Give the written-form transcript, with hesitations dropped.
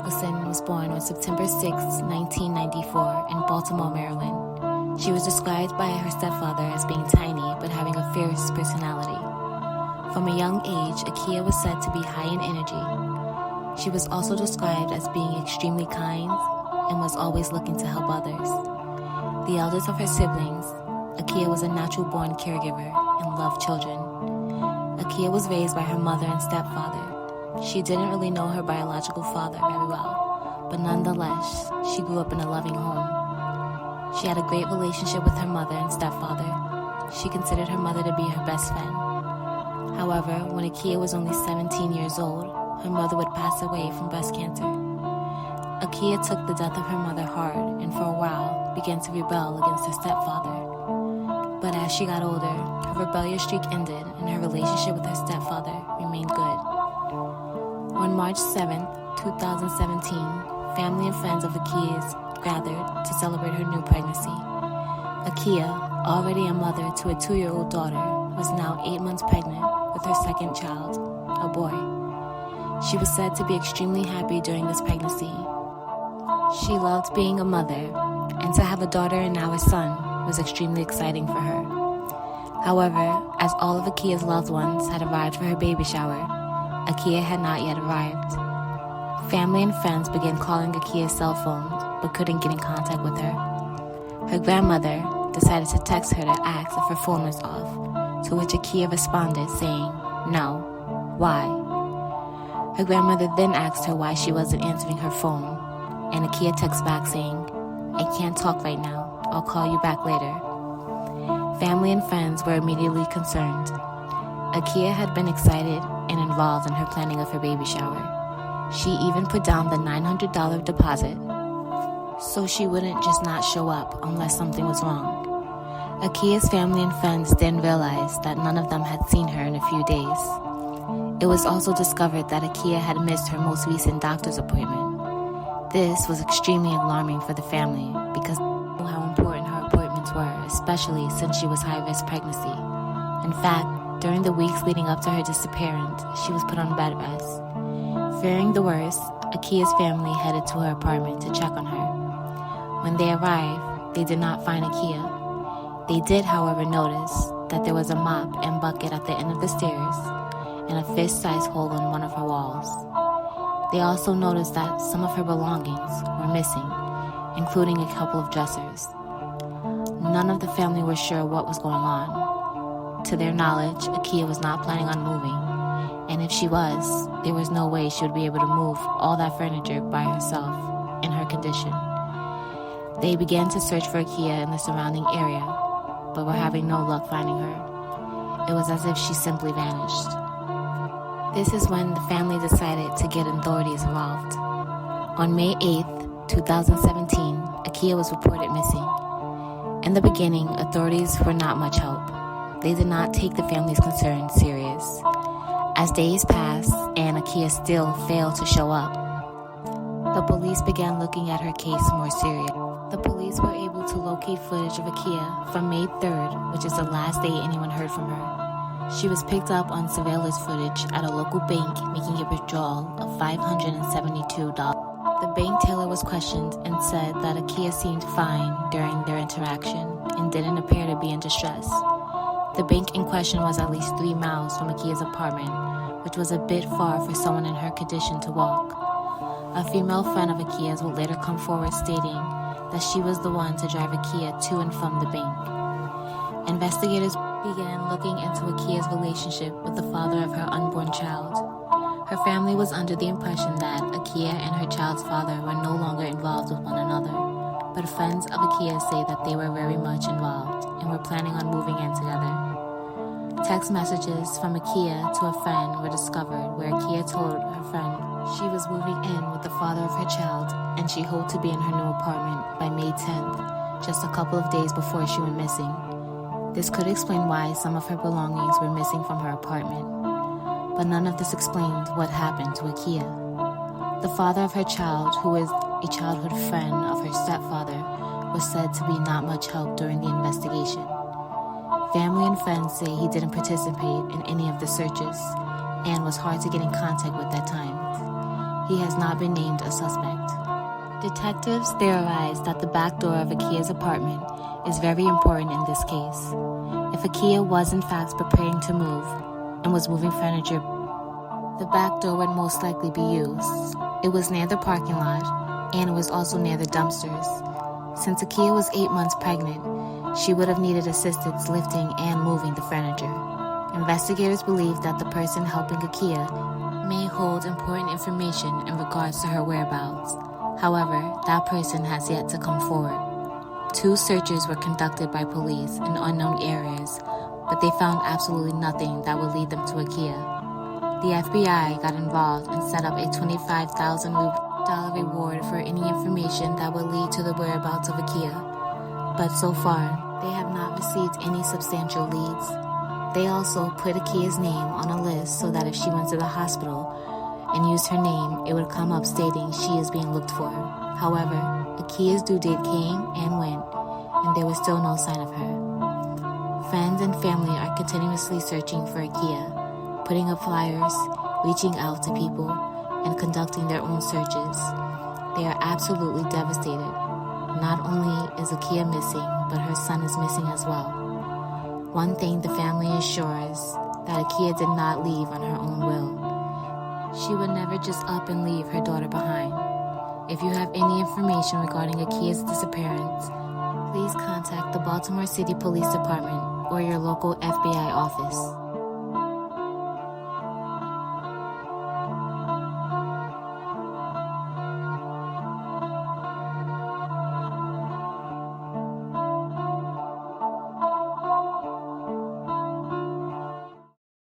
Eggleston was born on September 6, 1994, in Baltimore, Maryland. She was described by her stepfather as being tiny but having a fierce personality. From a young age, Akia was said to be high in energy. She was also described as being extremely kind and was always looking to help others. The eldest of her siblings, Akia was a natural-born caregiver and loved children. Akia was raised by her mother and stepfather. She didn't really know her biological father very well, but nonetheless, she grew up in a loving home. She had a great relationship with her mother and stepfather. She considered her mother to be her best friend. However, when Akia was only 17 years old, her mother would pass away from breast cancer. Akia took the death of her mother hard and for a while began to rebel against her stepfather. But as she got older, her rebellious streak ended and her relationship with her stepfather remained good. On March 7, 2017, family and friends of Akia's gathered to celebrate her new pregnancy. Akia, already a mother to a 2-year-old daughter, was now 8 months pregnant with her second child, a boy. She was said to be extremely happy during this pregnancy. She loved being a mother, and to have a daughter and now a son was extremely exciting for her. However, as all of Akia's loved ones had arrived for her baby shower, Akia had not yet arrived. Family and friends began calling Akia's cell phone, but couldn't get in contact with her. Her grandmother decided to text her to ask if her phone was off, to which Akia responded saying, "No. Why?" Her grandmother then asked her why she wasn't answering her phone, and Akia texts back saying, "I can't talk right now. I'll call you back later." Family and friends were immediately concerned. Akia had been excited and involved in her planning of her baby shower. She even put down the $900 deposit so she wouldn't just not show up unless something was wrong. Akia's family and friends then realized that none of them had seen her in a few days. It was also discovered that Akia had missed her most recent doctor's appointment. This was extremely alarming for the family because they knew how important her appointments were, especially since she was high-risk pregnancy. In fact, during the weeks leading up to her disappearance, she was put on bed rest. Fearing the worst, Akia's family headed to her apartment to check on her. When they arrived, they did not find Akia. They did, however, notice that there was a mop and bucket at the end of the stairs and a fist-sized hole in one of her walls. They also noticed that some of her belongings were missing, including a couple of dressers. None of the family were sure what was going on. To their knowledge, Akia was not planning on moving, and if she was, there was no way she would be able to move all that furniture by herself in her condition. They began to search for Akia in the surrounding area, but were having no luck finding her. It was as if she simply vanished. This is when the family decided to get authorities involved. On May 8th, 2017, Akia was reported missing. In the beginning, authorities were not much help. They did not take the family's concerns serious. As days passed and Akia still failed to show up, the police began looking at her case more seriously. The police were able to locate footage of Akia from May 3rd, which is the last day anyone heard from her. She was picked up on surveillance footage at a local bank making a withdrawal of $572. The bank teller was questioned and said that Akia seemed fine during their interaction and didn't appear to be in distress. The bank in question was at least 3 miles from Akia's apartment, which was a bit far for someone in her condition to walk. A female friend of Akia's would later come forward stating that she was the one to drive Akia to and from the bank. Investigators began looking into Akia's relationship with the father of her unborn child. Her family was under the impression that Akia and her child's father were no longer involved with one another, but friends of Akia say that they were very much involved and were planning on moving in together. Text messages from Akia to a friend were discovered where Akia told her friend she was moving in with the father of her child and she hoped to be in her new apartment by May 10th, just a couple of days before she went missing. This could explain why some of her belongings were missing from her apartment, but none of this explained what happened to Akia. The father of her child, who is a childhood friend of her stepfather, was said to be not much help during the investigation. Family and friends say he didn't participate in any of the searches and was hard to get in contact with at times. he has not been named a suspect. Detectives theorize that the back door of Akia's apartment is very important in this case. If Akia was in fact preparing to move and was moving furniture, the back door would most likely be used. It was near the parking lot, and it was also near the dumpsters. Since Akia was 8 months pregnant, she would have needed assistance lifting and moving the furniture. Investigators believe that the person helping Akia may hold important information in regards to her whereabouts. However, that person has yet to come forward. 2 searches were conducted by police in unknown areas, but they found absolutely nothing that would lead them to Akia. The FBI got involved and set up a $25,000 reward for any information that would lead to the whereabouts of Akia. But so far, they have not received any substantial leads. They also put Akia's name on a list so that if she went to the hospital and used her name, it would come up stating she is being looked for. However, Akia's due date came and went, and there was still no sign of her. Friends and family are continuously searching for Akia, putting up flyers, reaching out to people, and conducting their own searches. They are absolutely devastated. Not only is Akia missing, but her son is missing as well. One thing the family is sure is that Akia did not leave on her own will. She would never just up and leave her daughter behind. If you have any information regarding Akia's disappearance, please contact the Baltimore City Police Department or your local FBI office.